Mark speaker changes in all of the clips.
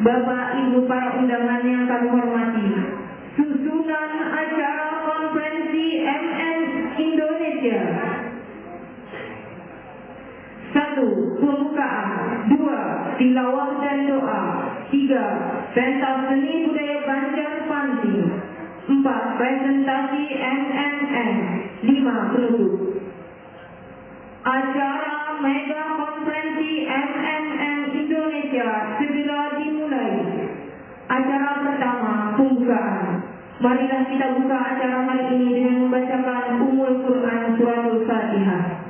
Speaker 1: Bapak Ibu para undangan yang kami hormati, susunan acara konferensi MN Indonesia. 1. Pembukaan. 2. Tilawah dan doa. 3. Pentas seni budaya Banjar Panting. 4. Presentasi MNN. 5. Penutup. Acara mega konferensi MNN Indonesia segera dimulai. Acara pertama, pembukaan. Marilah kita buka acara hari ini dengan membacakan Ummul Quran Suratul Fatihah.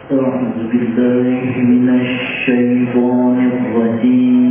Speaker 2: A'udzu billahi minasy syaithanir rajim.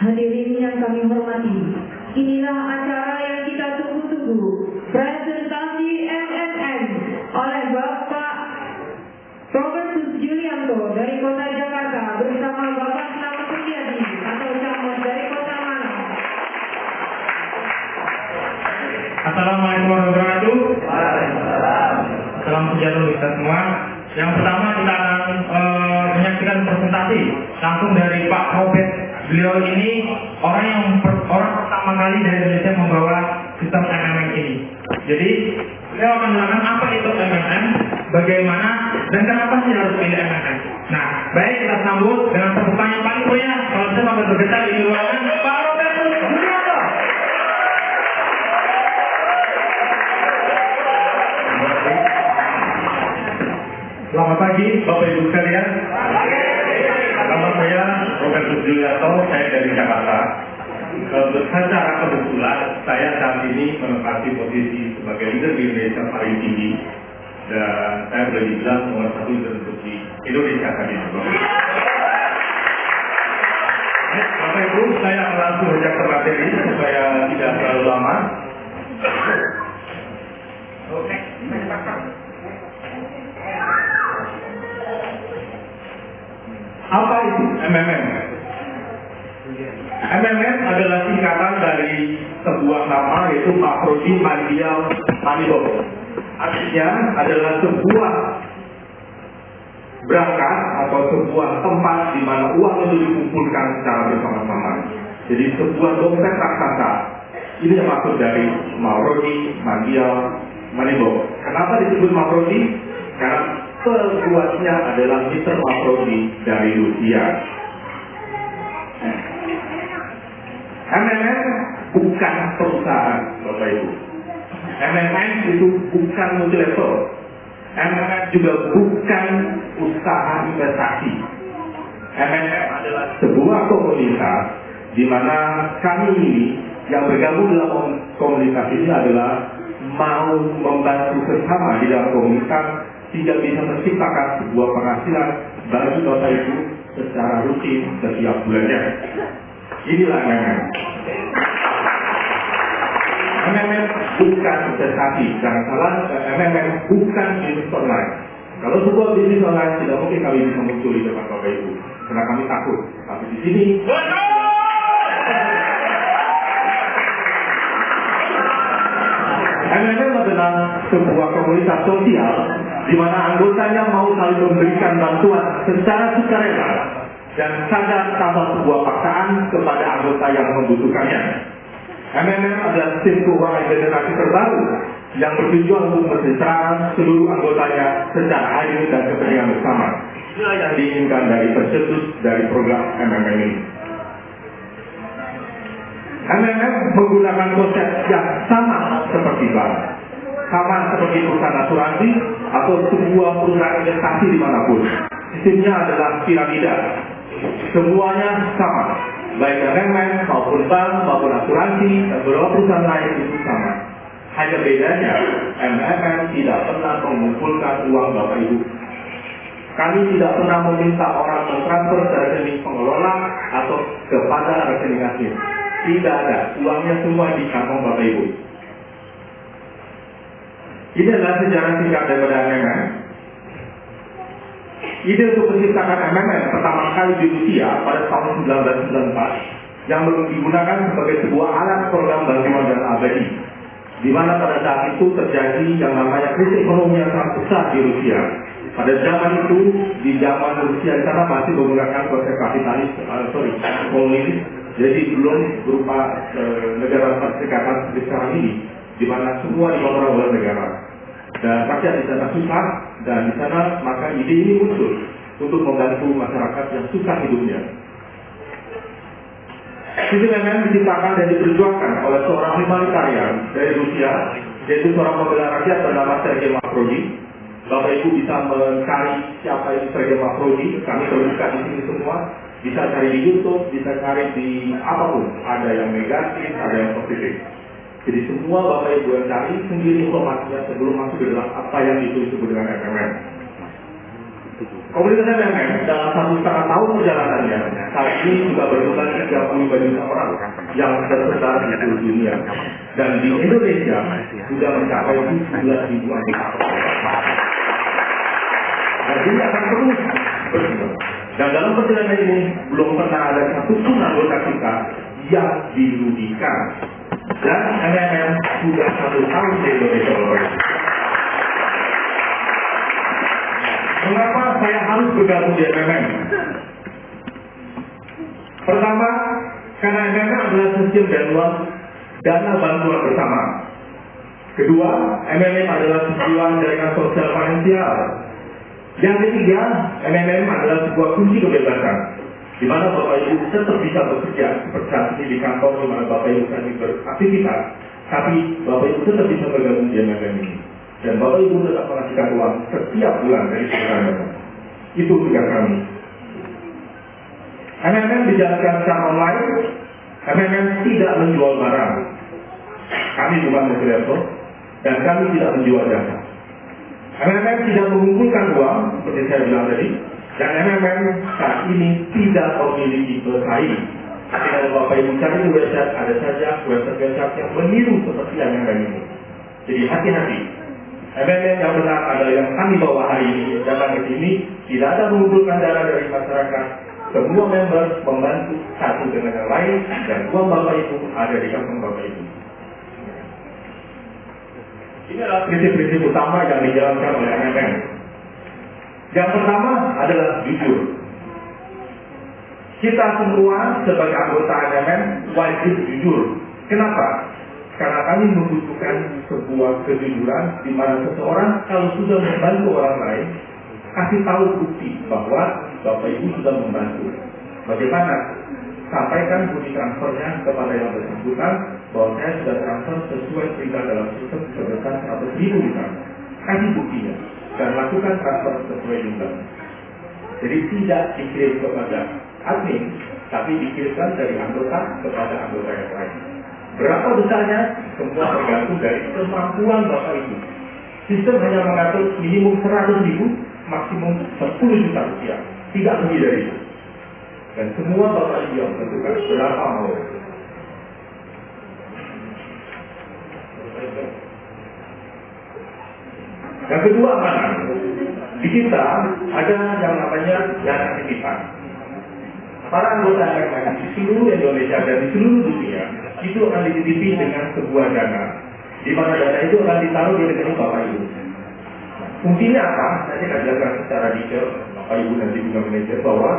Speaker 1: Hadirin yang kami hormati, inilah acara yang kita tunggu-tunggu, presentasi MNN oleh Bapak Robertus Julianto dari Kota Jakarta bersama Bapak Selamat Setiadi atau Camat dari Kota Malang.
Speaker 3: Assalamualaikum warahmatullahi wabarakatuh. Salam sejahtera untuk kita semua. Yang pertama kita akan menyaksikan presentasi langsung dari Pak Robert. Beliau ini orang pertama kali dari Indonesia membawa sistem MMM ini. Jadi beliau akan menerangkan apa itu MMM, bagaimana dan kenapa sih harus pilih MMM. Nah, baik kita sambut dengan tepuk tangan yang paling meriah. Kalau bisa sampai bergetar di ruangan Pak Robert Julianto. Selamat pagi Bapak Ibu sekalian. Nama saya Robertus Julianto, saya dari Jakarta. Secara kebetulan saya saat ini menempati posisi sebagai leader di Indonesia paling tinggi, dan saya boleh dibilang nomor 1 leader untuk di Indonesia tadi. Bapak Ibu, saya akan langsung ajak ke materi supaya tidak terlalu lama. Oke. Apa itu MMM? MMM adalah singkatan dari sebuah nama, yaitu Makroji Mandial Manibo. Artinya adalah sebuah berangkat atau sebuah tempat di mana uang itu dikumpulkan secara bersama-sama. Jadi sebuah dompet raksasa. Ini yang maksud dari Makroji Mandial Manibo. Kenapa disebut Makroji? Karena pembuatnya adalah Mr. Makroji dari Rusia. MMM bukan perusahaan, Bapak Ibu. MMM itu bukan multilevel. MMM juga bukan usaha investasi. MMM adalah sebuah komunitas di mana kami ini yang bergabung dalam komunitas ini adalah mau membantu sesama di dalam komunitas sehingga bisa menciptakan sebuah penghasilan bagi Bapak Ibu secara rutin setiap bulannya. Inilah MMM. MMM bukan investasi, jangan salah. MMM bukan bisnis online. Kalau sebuah bisnis online tidak mungkin kami bisa muncul di depan Bapak Ibu, karena kami takut. Tapi di sini MMM adalah sebuah komunitas sosial di mana anggotanya mau saling memberikan bantuan secara sukarela dan sadar tanpa sebuah paksaan kepada anggota yang membutuhkannya. MMM adalah sistem keuangan generasi terbaru yang bertujuan untuk mensejahterakan seluruh anggotanya secara adil dan kepentingan bersama. Inilah yang diinginkan dari tercetus dari program MMM ini. MMM menggunakan konsep yang sama seperti bank, sama seperti perusahaan asuransi atau sebuah perusahaan investasi dimanapun. Sistemnya adalah piramida. Semuanya sama, baik MMM maupun bank maupun asuransi dan beberapa perusahaan lain itu sama. Hanya bedanya MMM tidak pernah mengumpulkan uang Bapak Ibu. Kami tidak pernah meminta orang mentransfer ke rekening pengelola atau kepada rekening asing. Tidak ada, uangnya semua di kantong Bapak Ibu. Ini adalah sejarah singkat daripada MMM. Ide untuk menciptakan MMM pertama kali di Rusia pada tahun 1994 yang digunakan sebagai sebuah alat program bantuan dan abadi, di mana pada saat itu terjadi yang namanya krisis ekonomi yang sangat besar di Rusia. Pada zaman itu, di zaman Rusia di sana masih menggunakan konsep kapitalis, komunis, jadi belum berupa negara perserikatan seperti sekarang ini, di mana semua dikontrol oleh negara. Dan rakyat di sana susah, dan di sana maka ide ini muncul untuk membantu masyarakat yang susah hidupnya. Sistem MMM diciptakan dan diperjuangkan oleh seorang humanitarian dari Rusia, yaitu seorang pembela rakyat bernama Sergei Makroji. Bapak Ibu bisa mencari siapa itu Sergei Makroji, kami terbuka di sini semua. Bisa cari di YouTube, bisa cari di apapun, ada yang negatif, ada yang positif. Jadi semua Bapak Ibu yang cari sendiri informasinya sebelum masuk ke dalam apa yang itu disebut dengan MMM. Komunitas MMM dalam 1,5 tahun tahun perjalanannya, saat ini sudah berjumlah 32 juta orang yang tersebar di seluruh dunia. Dan di Indonesia sudah mencapai 17.000 anggota. Dan ini akan terus berkembang. Dan dalam perjalanan ini belum pernah ada satupun anggota kita yang dirugikan. Dan MMM sudah 1 tahun di Indonesia. Mengapa saya harus bergabung di MMM? Pertama, karena MMM adalah sistem dana bantuan bersama. Kedua, MMM adalah sebuah jaringan sosial finansial. Yang ketiga, MMM adalah sebuah kunci kebebasan, di mana Bapak Ibu tetap bisa bekerja seperti saat ini di kantor, di mana Bapak Ibu tadi beraktivitas, tapi Bapak Ibu tetap bisa bergabung di MMM ini. Dan Bapak Ibu tetap menghasilkan uang setiap bulan dari perusahaan. Itu tugas kami. MMM dijalankan secara online. MMM tidak menjual barang. Kami bukan moderator dan kami tidak menjual jasa. MMM tidak mengumpulkan uang seperti saya bilang tadi. Dan MMM saat ini tidak memiliki pesaing. Kalau Bapak Ibu cari di website, ada saja website yang meniru seperti MMM ini. Jadi hati-hati. MMM yang benar adalah yang kami bawa hari ini. Datang ke sini tidak ada mengumpulkan dana dari masyarakat. Semua member membantu satu dengan yang lain dan uang Bapak Ibu ada di kantong Bapak Ibu. Ini adalah prinsip-prinsip utama yang dijalankan oleh MMM. Yang pertama adalah jujur. Kita semua sebagai anggota MMM wajib jujur. Kenapa? Karena kami membutuhkan sebuah kejujuran di mana seseorang kalau sudah membantu orang lain, kasih tahu bukti bahwa Bapak Ibu sudah membantu. Bagaimana? Sampaikan bukti transfernya kepada yang bersangkutan bahwa saya sudah transfer sesuai perintah dalam sistem sebesar 100.000 misalnya. Kasih buktinya dan lakukan transfer sesuai jumlah. Jadi tidak dikirim kepada admin, tapi dikirimkan dari anggota kepada anggota yang lain. Berapa besarnya? Semua tergantung dari kemampuan Bapak Ibu. Sistem hanya mengatur minimum 100.000, maksimum 10 juta rupiah. Tidak lebih dari itu. Dan semua Bapak Ibu yang menentukan berapa mau. Yang kedua mana? Di kita ada yang namanya dana titipan. Para anggota MMM di seluruh Indonesia dan di seluruh dunia itu akan dititipi dengan sebuah dana, di mana dana itu akan ditaruh di rekening Bapak Ibu. Fungsinya apa? Saya akan jelaskan secara detail Bapak Ibu nanti juga manajer bahwa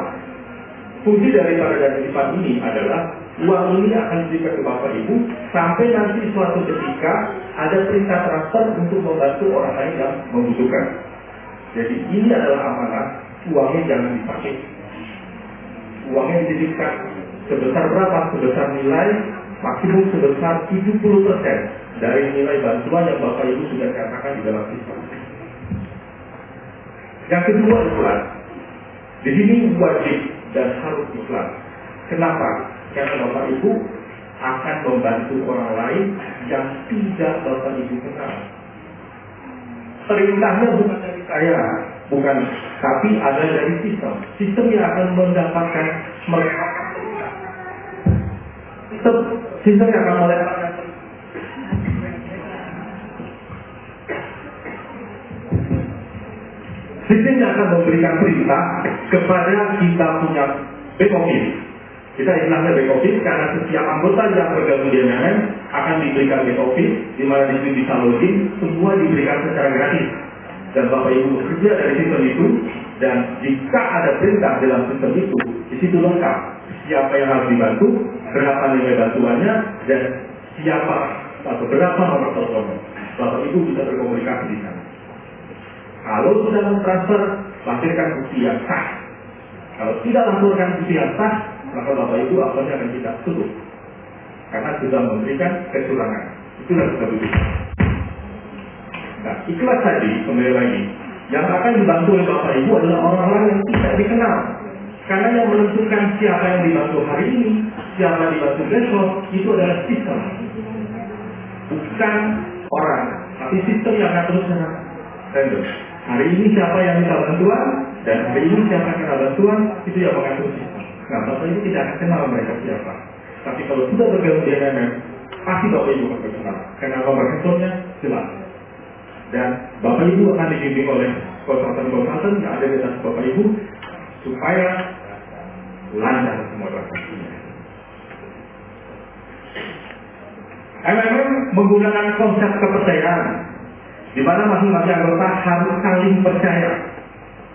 Speaker 3: fungsi daripada dana titipan ini adalah uang ini akan diberikan ke Bapak Ibu sampai nanti suatu ketika ada perintah transfer untuk membantu orang lain yang membutuhkan. Jadi ini adalah amanah, uangnya jangan dipakai. Uangnya dititipkan sebesar berapa? Sebesar nilai maksimum sebesar 70% dari nilai bantuan yang Bapak Ibu sudah katakan di dalam sistem. Yang kedua ikhlas. Di sini wajib dan harus ikhlas. Kenapa? Karena Bapak Ibu akan membantu orang lain yang tidak Bapak Ibu kenal. Perintahnya bukan dari saya, bukan, tapi ada dari sistem. Sistem yang akan mendapatkan mereka. Sistem yang akan mendapatkan. Sistem yang akan memberikan perintah kepada kita punya back office. Kita istilahnya back office karena setiap anggota yang bergabung di MMM akan diberikan back office, di mana di situ bisa login, semua diberikan secara gratis. Dan Bapak Ibu bekerja dari sistem itu, dan jika ada perintah dalam sistem itu, di situ lengkap siapa yang harus dibantu, berapa nilai bantuannya, dan siapa atau berapa nomor teleponnya. Bapak Ibu bisa berkomunikasi di sana. Kalau sudah mentransfer, lampirkan bukti yang sah. Kalau tidak lampirkan bukti yang sah, maka Bapak Ibu akunnya akan kita tutup. Karena sudah memberikan kecurangan. Itulah kita butuh. Nah, ikhlas tadi, kembali lagi, yang akan dibantu oleh Bapak Ibu adalah orang-orang yang tidak dikenal. Karena yang menentukan siapa yang dibantu hari ini, siapa yang dibantu besok, itu adalah sistem. Bukan orang, tapi sistem yang akan terus random. Hari ini siapa yang minta bantuan, Dan hari ini siapa kena bantuan, itu yang mengatur sistem. Nah, Bapak Ibu tidak akan kenal mereka siapa. Tapi kalau sudah bergabung di MMM, pasti Bapak Ibu akan kenal. Karena nomor handphonenya jelas. Dan Bapak Ibu akan dibimbing oleh konsultan-konsultan yang ada di atas Bapak Ibu supaya lancar semua transaksinya. MMM menggunakan konsep kepercayaan, di mana masing-masing anggota harus saling percaya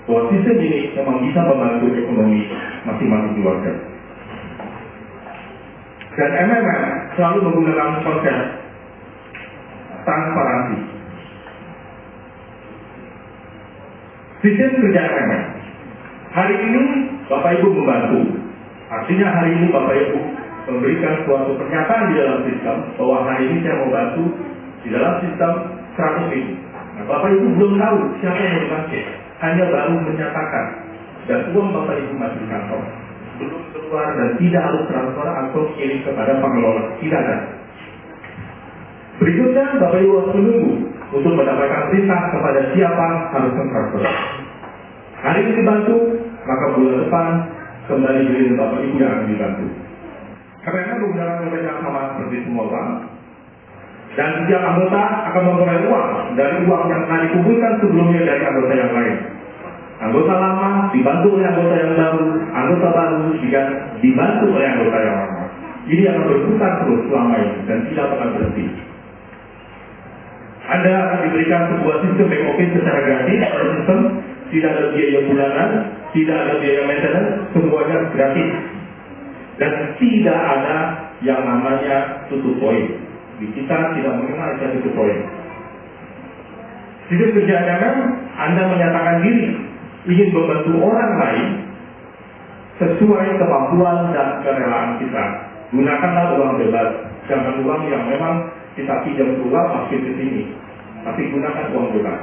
Speaker 3: bahwa sistem ini memang bisa membantu ekonomi masing-masing keluarga. Dan MMM selalu menggunakan konsep transparansi. Sistem kerja MMM. Hari ini Bapak Ibu membantu. Artinya hari ini Bapak Ibu memberikan suatu pernyataan di dalam sistem bahwa hari ini saya mau bantu di dalam sistem 100.000. Nah, Bapak Ibu belum tahu siapa yang mau dibantu, hanya baru menyatakan dan uang Bapak Ibu masih di kantong, belum keluar dan tidak harus transfer atau kirim kepada pengelola, tidak ada. Berikutnya Bapak Ibu harus menunggu untuk mendapatkan perintah kepada siapa harus transfer. Hari ini dibantu, maka bulan depan kembali giliran Bapak Ibu yang akan dibantu. Karena menggunakan metode yang sama seperti semua bank, dan setiap anggota akan memperoleh uang dari uang yang telah dikumpulkan sebelumnya dari anggota yang lain. Anggota lama dibantu oleh anggota yang baru, anggota baru juga dibantu oleh anggota yang lama. Ini akan berputar terus selama ini dan tidak akan berhenti. Anda akan diberikan sebuah sistem back office secara gratis, sistem tidak ada biaya bulanan, tidak ada biaya maintenance, semuanya gratis. Dan tidak ada yang namanya tutup poin. Di kita tidak mengenal istilah tutup poin. Sistem kerja MMM, Anda menyatakan diri ingin membantu orang lain sesuai kemampuan dan kerelaan kita. Gunakanlah uang bebas, jangan uang yang memang kita pinjam uang masuk ke sini, tapi gunakan uang bebas.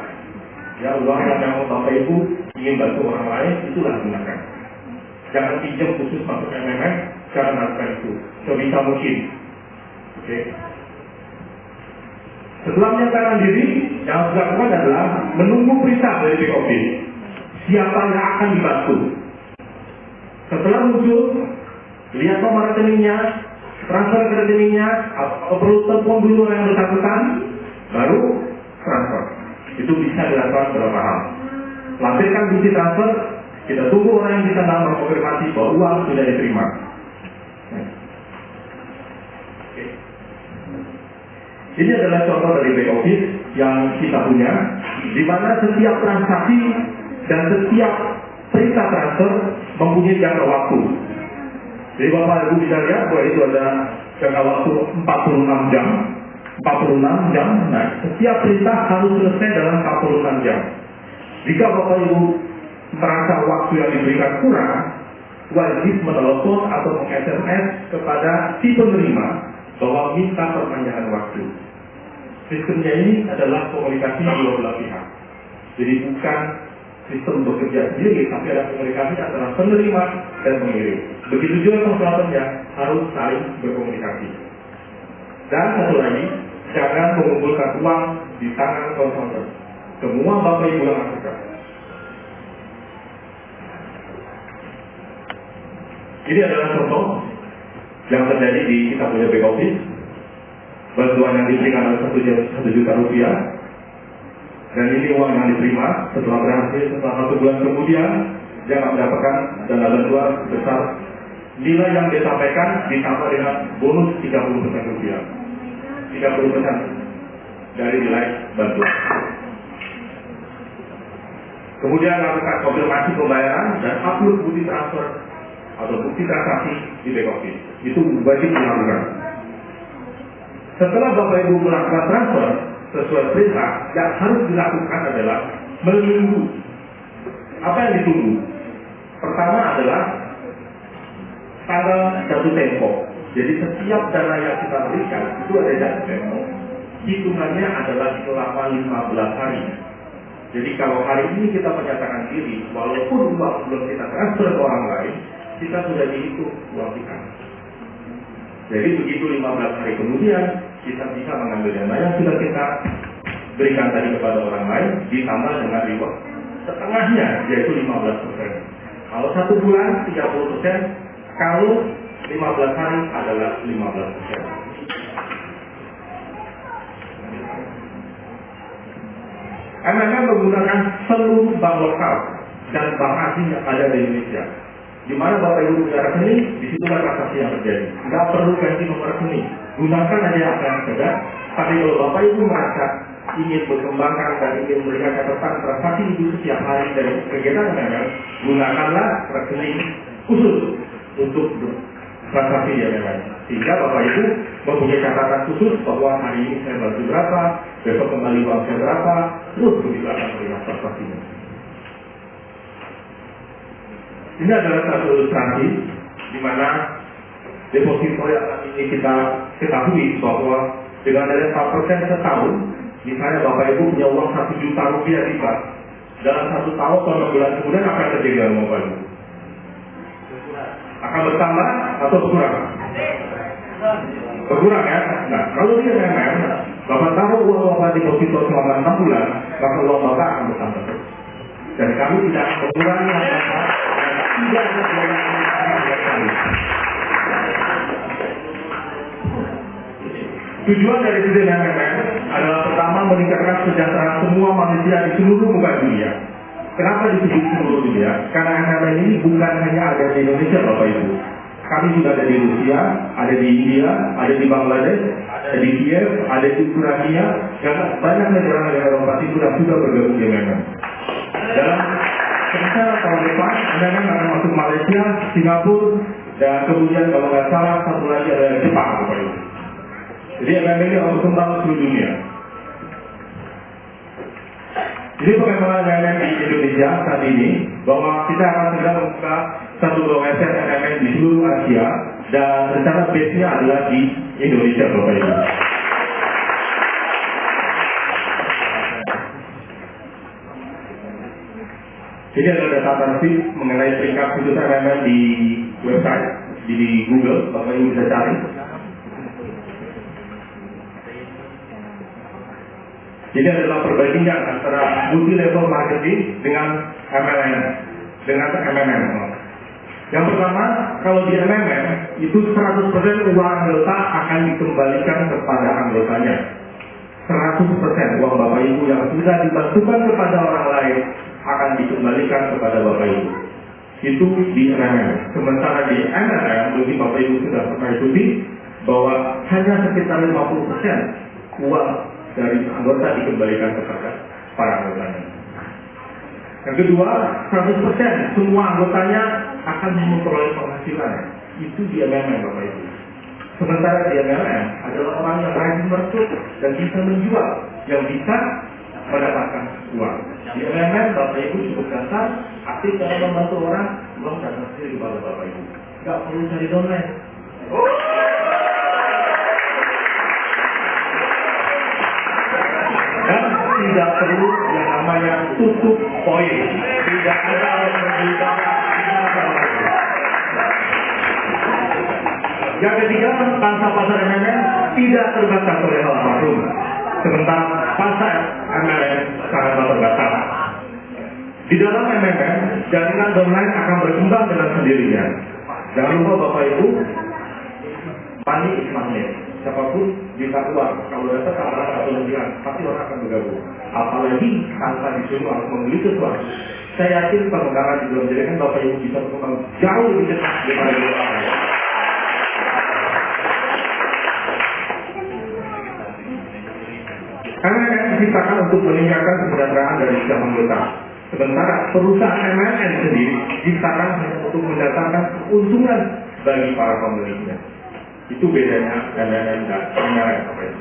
Speaker 3: Ya, uang yang memang Bapak Ibu ingin bantu orang lain, itulah gunakan. Jangan pinjam khusus masuk MMM, jangan lakukan itu sebisa mungkin. Oke. Setelah menyatakan diri, yang harus dilakukan adalah menunggu perintah dari back office. Siapa yang akan dibantu? Setelah muncul, lihat nomor rekeningnya, transfer ke rekeningnya, atau perlu telepon dulu yang bersangkutan, baru transfer. Itu bisa dilakukan beberapa hal. Lampirkan bukti transfer, kita tunggu orang yang bisa mengkonfirmasi bahwa uang sudah diterima. Ini adalah contoh dari back office yang kita punya, di mana setiap transaksi dan setiap perintah transfer mempunyai jangka waktu. Jadi Bapak Ibu bisa lihat bahwa itu ada jangka waktu 46 jam. 46 jam, nah setiap perintah harus selesai dalam 46 jam. Jika Bapak Ibu merasa waktu yang diberikan kurang, wajib menelepon atau meng-SMS kepada si penerima bahwa minta perpanjangan waktu. Sistemnya ini adalah komunikasi dua belah pihak. Jadi bukan sistem bekerja sendiri, tapi ada komunikasi antara penerima dan pengirim. Begitu juga konsultannya harus saling berkomunikasi. Dan satu lagi, jangan mengumpulkan uang di tangan konsultan. Semua Bapak Ibu yang lakukan. Ini adalah contoh yang terjadi di kita punya back office. Bantuan yang diberikan adalah 1 juta rupiah. Dan ini uang yang diterima setelah berhasil, setelah 1 bulan kemudian dia akan mendapatkan dana bantuan sebesar nilai yang disampaikan ditambah dengan bonus 30% rupiah. 30% dari nilai bantuan. Kemudian lakukan konfirmasi pembayaran dan upload bukti transfer atau bukti transaksi di back office. Itu wajib dilakukan. Setelah Bapak Ibu melakukan transfer sesuai perintah, yang harus dilakukan adalah menunggu. Apa yang ditunggu? Pertama adalah tanggal jatuh tempo. Jadi setiap dana yang kita berikan itu ada jatuh tempo. Hitungannya adalah selama 15 hari. Jadi kalau hari ini kita menyatakan diri, walaupun uang belum kita transfer ke orang lain, kita sudah dihitung uang kita. Jadi begitu 15 hari kemudian, kita bisa mengambil dana yang sudah kita berikan tadi kepada orang lain, ditambah dengan reward setengahnya yaitu 15%. Kalau 1 bulan 30%, kalau 15 hari adalah 15%. MMM menggunakan seluruh bank lokal dan bank asing yang ada di Indonesia. Di mana Bapak Ibu punya rekening, disitulah transaksi yang terjadi. Nggak perlu ganti nomor rekening, gunakan aja apa yang ada. Tapi kalau Bapak Ibu merasa ingin berkembangkan dan ingin melihat catatan transaksi itu setiap hari dari kegiatan MMM, gunakanlah rekening khusus untuk transaksi di MMM. Sehingga Bapak Ibu mempunyai catatan khusus bahwa hari ini saya bantu berapa, besok kembali uang saya berapa, terus begitu akan melihat transaksinya. Ini adalah satu ilustrasi di mana deposito yang ini kita ketahui bahwa dengan ada 4% setahun, misalnya Bapak Ibu punya uang 1 juta rupiah di bank, dalam 1 tahun atau 6 bulan kemudian apa yang terjadi dengan Bapak Ibu? Akan bertambah atau berkurang? Berkurang ya? Nah, kalau di MMM, Bapak taruh uang Bapak deposito selama 6 bulan, maka uang Bapak akan bertambah. Dan kami tidak akan mengurangi apa-apa, tidak ada tujuan dari sistem MMM adalah pertama meningkatkan kesejahteraan semua manusia di seluruh muka dunia. Kenapa disebut seluruh dunia? Karena MMM ini bukan hanya ada di Indonesia, Bapak Ibu. Kami juga ada di Rusia, ada di India, ada di Bangladesh, ada di Kiev, ada di Ukraina, dan banyak negara-negara Eropa Timur yang sudah bergabung di MMM. Dalam rencana tahun depan, MMM akan masuk Malaysia, Singapura, dan kemudian kalau nggak salah satu lagi adalah Jepang, Bapak Ibu. Jadi MMM ini akan berkembang ke seluruh dunia. Jadi pengembangan MMM di Indonesia saat ini, bahwa kita akan segera membuka satu GoMSF MMM di seluruh Asia, dan rencana base-nya adalah di Indonesia, Bapak Ibu. Ini adalah data tansip mengenai peringkat khusus MMM di website, di Google, Bapak Ibu bisa cari. Jadi adalah perbandingan antara multi level marketing dengan MMM. Yang pertama, kalau di MMM itu 100% uang anggota akan dikembalikan kepada anggotanya. 100% uang Bapak Ibu yang sudah dibantukan kepada orang lain akan dikembalikan kepada Bapak Ibu. Itu di MMM. Sementara di MMM, mungkin Bapak Ibu sudah pernah ikuti bahwa hanya sekitar 50% uang dari anggota dikembalikan kepada para anggotanya. Yang kedua, 100% semua anggotanya akan memperoleh penghasilan. Itu di MMM, Bapak Ibu. Sementara di MMM adalah orang yang rajin merekrut dan bisa menjual, yang bisa mendapatkan uang. Di MMM, Bapak Ibu cukup dasar, aktif dalam membantu orang, uang datang sendiri kepada Bapak Ibu. Nggak perlu cari downline. Dan tidak perlu yang namanya tutup poin. Tidak ada yang memberitakan. Yang ketiga, pangsa pasar MMM tidak terbatas oleh hal apapun. Sementara pasar MMM sangat terbatas. Di dalam MMM, jaringan downline akan berkembang dengan sendirinya. Jangan lupa Bapak Ibu, money is magnet. Siapapun bisa uang, kalau datang ke orang atau lebihan, pasti orang akan bergabung. Apalagi tanpa disuruh harus membeli sesuatu. Saya yakin pengembangan di dalam jaringan Bapak Ibu bisa berkembang jauh lebih cepat daripada di luar. Karena yang diciptakan untuk meningkatkan kesejahteraan dari setiap anggota. Sementara perusahaan MMM sendiri diciptakan hanya untuk mendatangkan keuntungan bagi para pemiliknya. Itu bedanya MMM dan MLM.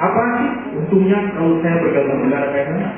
Speaker 3: Apa sih untungnya kalau saya bergabung dengan MMM?